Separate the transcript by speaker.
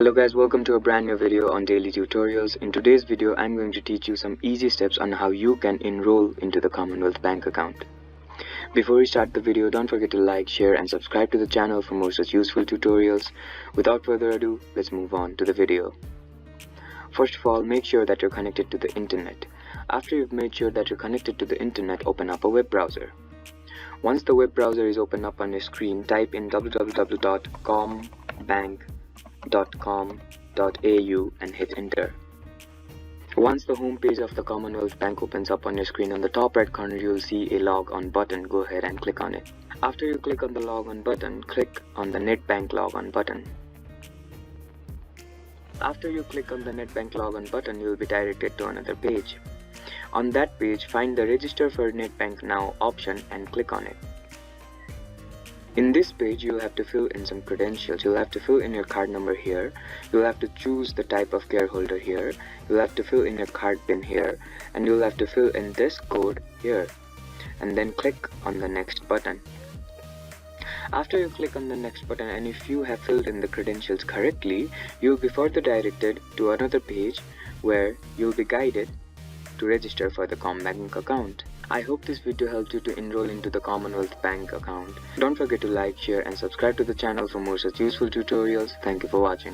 Speaker 1: Hello guys, welcome to a brand new video on daily tutorials. In today's video, I'm going to teach you some easy steps on how you can enroll into the Commonwealth bank account. Before we start the video, don't forget to like, share and subscribe to the channel for more such useful tutorials. Without further ado, let's move on to the video. First of all, make sure that you're connected to the internet. After you've made sure that you're connected to the internet, open up a web browser. Once the web browser is open up on your screen, type in www.combank.com.au and hit enter. Once the home page of the Commonwealth Bank opens up on your screen, on the top right corner you will see a log on button. Go ahead and click on it. After you click on the log on button, click on the netbank log on button. After you click on the netbank log on button, you will be directed to another page. On that page, find the register for netbank now option and click on it. In this page, you'll have to fill in some credentials. You'll have to fill in your card number here. You'll have to choose the type of care holder here. You'll have to fill in your card pin here. And you'll have to fill in this code here. And then click on the next button. After you click on the next button, and if you have filled in the credentials correctly, you'll be further directed to another page where you'll be guided to register for the CommBank account. I hope this video helped you to enroll into the Commonwealth Bank account. Don't forget to like, share and subscribe to the channel for more such useful tutorials. Thank you for watching.